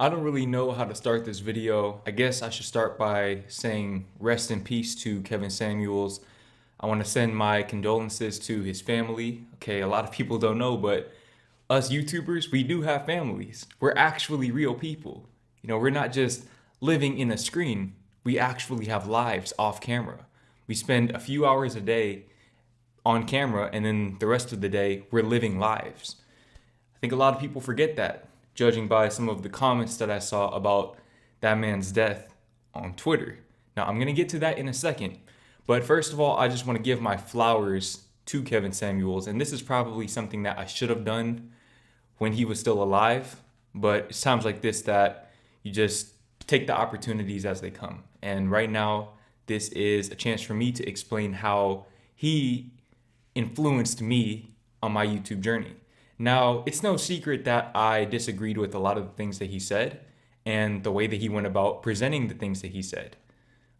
I don't really know how to start this video. I guess I should start by saying rest in peace to Kevin Samuels. I want to send my condolences to his family. Okay, a lot of people don't know, but us YouTubers, we do have families. We're actually real people. We're not just living in a screen. We actually have lives off camera. We spend a few hours a day on camera, and then the rest of the day, we're living lives. I think a lot of people forget that, judging by some of the comments that I saw about that man's death on Twitter. Now, I'm going to get to that in a second. But first of all, I just want to give my flowers to Kevin Samuels. And this is probably something that I should have done when he was still alive. But it's times like this that you just take the opportunities as they come. And right now, this is a chance for me to explain how he influenced me on my YouTube journey. Now, it's no secret that I disagreed with a lot of the things that he said and the way that he went about presenting the things that he said.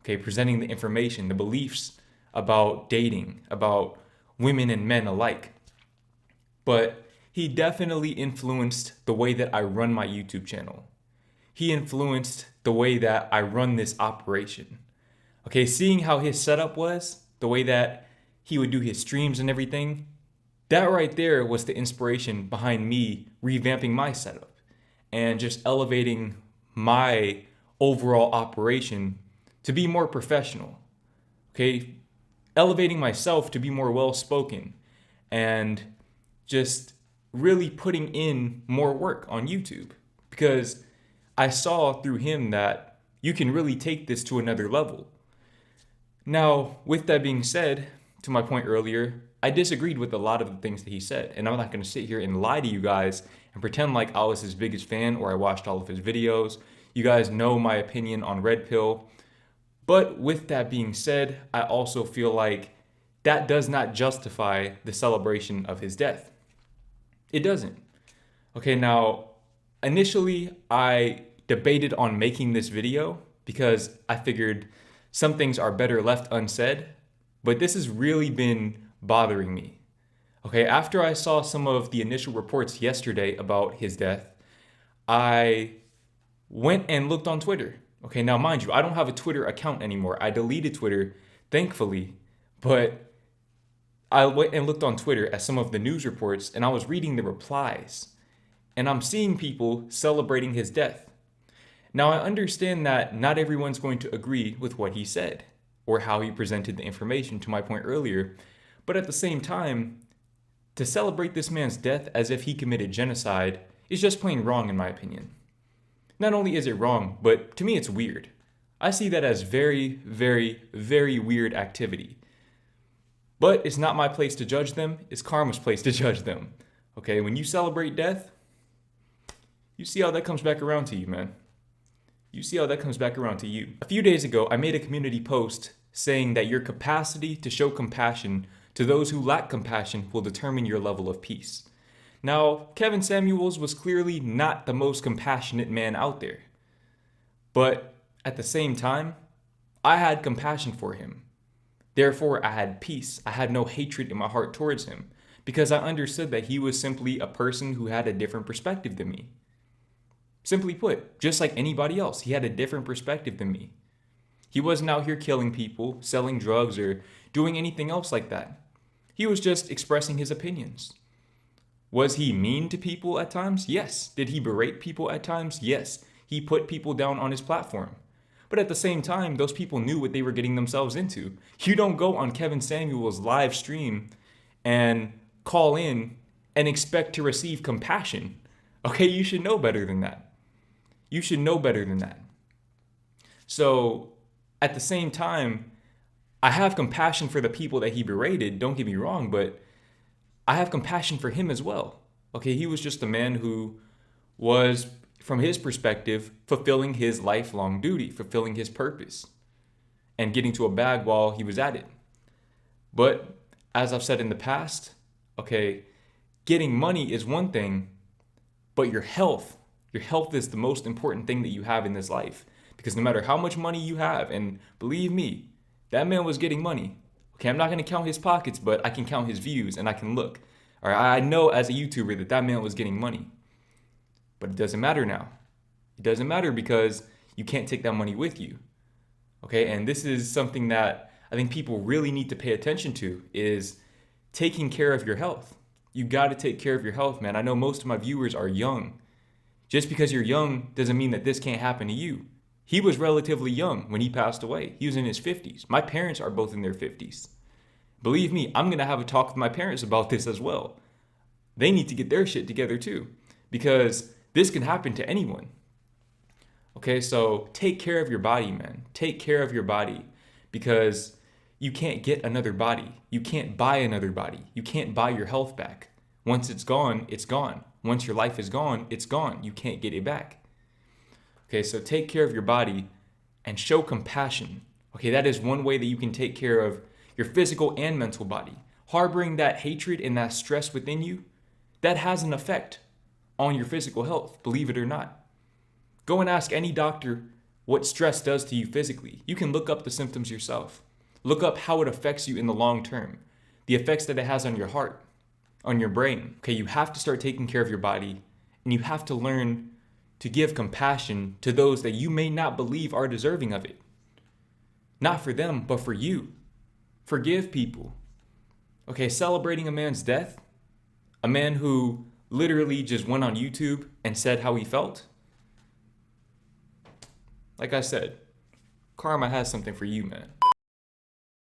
Okay, presenting the information, the beliefs about dating, about women and men alike. But he definitely influenced the way that I run my YouTube channel. He influenced the way that I run this operation. Okay, seeing how his setup was, the way that he would do his streams and everything, that right there was the inspiration behind me revamping my setup and just elevating my overall operation to be more professional. Okay, elevating myself to be more well spoken and just really putting in more work on YouTube because I saw through him that you can really take this to another level. Now, with that being said, to my point earlier, I disagreed with a lot of the things that he said, and I'm not going to sit here and lie to you guys and pretend like I was his biggest fan or I watched all of his videos. You guys know my opinion on Red Pill. But with that being said, I also feel like that does not justify the celebration of his death. It doesn't. Okay, now, initially, I debated on making this video because I figured some things are better left unsaid, but this has really been bothering me. Okay, after I saw some of the initial reports yesterday about his death, I went and looked on Twitter. Okay, now mind you, I don't have a Twitter account anymore. I deleted Twitter, thankfully, but I went and looked on Twitter at some of the news reports and I was reading the replies and I'm seeing people celebrating his death. Now, I understand that not everyone's going to agree with what he said or how he presented the information, to my point earlier. But at the same time, to celebrate this man's death as if he committed genocide is just plain wrong in my opinion. Not only is it wrong, but to me it's weird. I see that as very, very, very weird activity. But it's not my place to judge them, it's karma's place to judge them. Okay, when you celebrate death, you see how that comes back around to you, man. You see how that comes back around to you. A few days ago, I made a community post saying that your capacity to show compassion to those who lack compassion will determine your level of peace. Now, Kevin Samuels was clearly not the most compassionate man out there. But at the same time, I had compassion for him. Therefore, I had peace. I had no hatred in my heart towards him because I understood that he was simply a person who had a different perspective than me. Simply put, just like anybody else, he had a different perspective than me. He wasn't out here killing people, selling drugs, or doing anything else like that. He was just expressing his opinions. Was he mean to people at times? Yes. Did he berate people at times? Yes. He put people down on his platform. But at the same time, those people knew what they were getting themselves into. You don't go on Kevin Samuels' live stream and call in and expect to receive compassion. Okay, you should know better than that. You should know better than that. So, at the same time, I have compassion for the people that he berated, don't get me wrong, but I have compassion for him as well. Okay, he was just a man who was, from his perspective, fulfilling his lifelong duty, fulfilling his purpose, and getting to a bag while he was at it. But, as I've said in the past, okay, getting money is one thing, but your health is the most important thing that you have in this life. Because no matter how much money you have, and believe me, that man was getting money. Okay, I'm not going to count his pockets, but I can count his views and I can look. All right, I know as a YouTuber that that man was getting money. But it doesn't matter now. It doesn't matter because you can't take that money with you. Okay, and this is something that I think people really need to pay attention to is taking care of your health. You got to take care of your health, man. I know most of my viewers are young. Just because you're young doesn't mean that this can't happen to you. He was relatively young when he passed away. He was in his 50s. My parents are both in their 50s. Believe me, I'm going to have a talk with my parents about this as well. They need to get their shit together too, because this can happen to anyone. Okay, so take care of your body, man. Take care of your body because you can't get another body. You can't buy another body. You can't buy your health back. Once it's gone, it's gone. Once your life is gone, it's gone. You can't get it back. Okay, so take care of your body and show compassion. Okay, that is one way that you can take care of your physical and mental body. Harboring that hatred and that stress within you, that has an effect on your physical health, believe it or not. Go and ask any doctor what stress does to you physically. You can look up the symptoms yourself. Look up how it affects you in the long term, the effects that it has on your heart, on your brain. Okay, you have to start taking care of your body, and you have to learn to give compassion to those that you may not believe are deserving of it. Not for them, but for you. Forgive people. Okay, celebrating a man's death, a man who literally just went on YouTube and said how he felt. Like I said, karma has something for you, man.